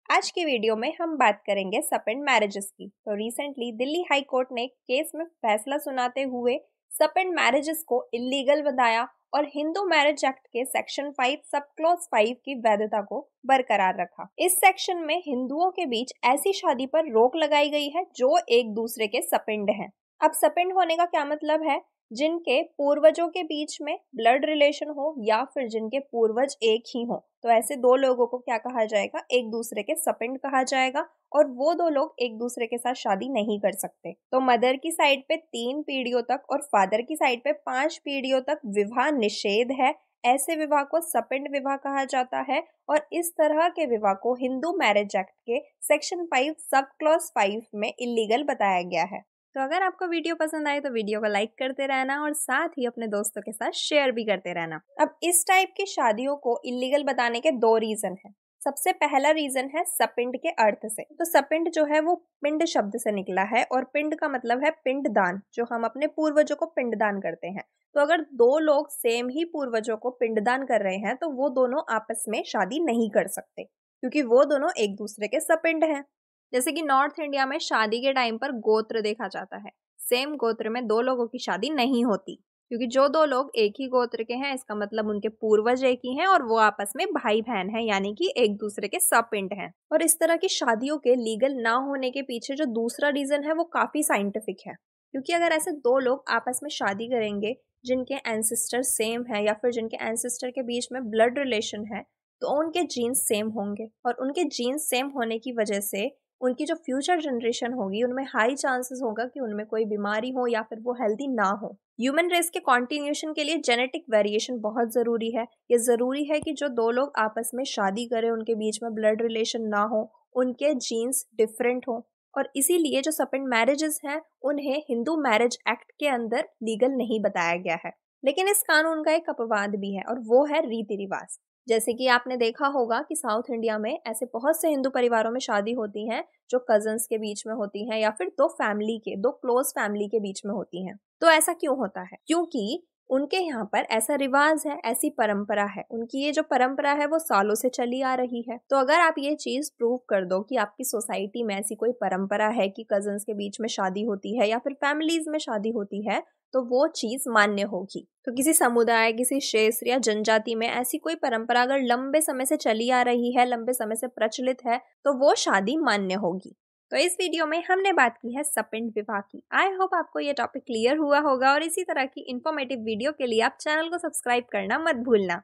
आज की वीडियो में हम बात करेंगे सपेंड मैरिजेस की। तो रिसेंटली दिल्ली हाई कोर्ट ने केस में फैसला सुनाते हुए सपेंड मैरिजेस को इलीगल बताया और हिंदू मैरिज एक्ट के सेक्शन 5 सब क्लॉज 5 की वैधता को बरकरार रखा। इस सेक्शन में हिंदुओं के बीच ऐसी शादी पर रोक लगाई गई है जो एक दूसरे के सपिंड हैं। अब सपिंड होने का क्या मतलब है? जिनके पूर्वजों के बीच में ब्लड रिलेशन हो या फिर जिनके पूर्वज एक ही हो, तो ऐसे दो लोगों को क्या कहा जाएगा? एक दूसरे के सपिंड कहा जाएगा। और वो दो लोग एक दूसरे के साथ शादी नहीं कर सकते। तो मदर की साइड पे 3 पीढ़ियों तक और फादर की साइड पे 5 पीढ़ियों तक विवाह निषेध है। ऐसे विवाह को सपिंड विवाह कहा जाता है और इस तरह के विवाह को हिंदू मैरिज एक्ट के सेक्शन 5 सब क्लॉज 5 में इलीगल बताया गया है। तो अगर आपको वीडियो पसंद आए तो वीडियो को लाइक करते रहना और साथ ही अपने दोस्तों के साथ शेयर भी करते रहना। अब इस टाइप की शादियों को इलीगल बताने के 2 रीजन हैं। सबसे पहला रीजन है सपिंड के अर्थ से। तो सपिंड जो है वो पिंड शब्द से निकला है और पिंड का मतलब है पिंड दान, जो हम अपने पूर्वजों को पिंडदान करते हैं। तो अगर दो लोग सेम ही पूर्वजों को पिंडदान कर रहे हैं तो वो दोनों आपस में शादी नहीं कर सकते, क्योंकि वो दोनों एक दूसरे के सपिंड हैं। जैसे कि नॉर्थ इंडिया में शादी के टाइम पर गोत्र देखा जाता है। सेम गोत्र में दो लोगों की शादी नहीं होती, क्योंकि जो दो लोग एक ही गोत्र के हैं इसका मतलब उनके पूर्वज एक ही हैं और वो आपस में भाई बहन हैं, यानी कि एक दूसरे के सपिंड हैं। और इस तरह की शादियों के लीगल ना होने के पीछे जो दूसरा रीजन है वो काफी साइंटिफिक है। क्योंकि अगर ऐसे दो लोग आपस में शादी करेंगे जिनके एंसेस्टर सेम है या फिर जिनके एंसेस्टर के बीच में ब्लड रिलेशन है, तो उनके जीन्स सेम होंगे और उनके जीन्स सेम होने की वजह से उनकी जो फ्यूचर जनरेशन होगी उनमें हाई चांसेस होगा कि उनमें कोई बीमारी हो या फिर वो हेल्दी ना हो। ह्यूमन रेस के कॉन्टिन्यूशन के लिए जेनेटिक वेरिएशन बहुत ज़रूरी है। ये ज़रूरी है कि जो दो लोग आपस में शादी करें उनके बीच में ब्लड रिलेशन ना हो, उनके जीन्स डिफरेंट हो। और इसीलिए जो सपिंड मैरिजेस हैं उन्हें हिंदू मैरिज एक्ट के अंदर लीगल नहीं बताया गया है। लेकिन इस कानून का एक अपवाद भी है और वो है रीति रिवाज। जैसे कि आपने देखा होगा कि साउथ इंडिया में ऐसे बहुत से हिंदू परिवारों में शादी होती हैं जो कजन्स के बीच में होती हैं या फिर दो क्लोज फैमिली के बीच में होती हैं। तो ऐसा क्यों होता है? क्योंकि उनके यहाँ पर ऐसा रिवाज है, ऐसी परंपरा है। उनकी ये जो परंपरा है वो सालों से चली आ रही है। तो अगर आप ये चीज प्रूव कर दो कि आपकी सोसाइटी में ऐसी कोई परंपरा है कि कजन्स के बीच में शादी होती है या फिर फैमिलीज में शादी होती है, तो वो चीज मान्य होगी। तो किसी समुदाय, किसी क्षेत्र या जनजाति में ऐसी कोई परंपरा अगर लंबे समय से चली आ रही है, लंबे समय से प्रचलित है, तो वो शादी मान्य होगी। तो इस वीडियो में हमने बात की है सपिंड विवाह की। आई होप आपको ये टॉपिक क्लियर हुआ होगा और इसी तरह की इंफॉर्मेटिव वीडियो के लिए आप चैनल को सब्सक्राइब करना मत भूलना।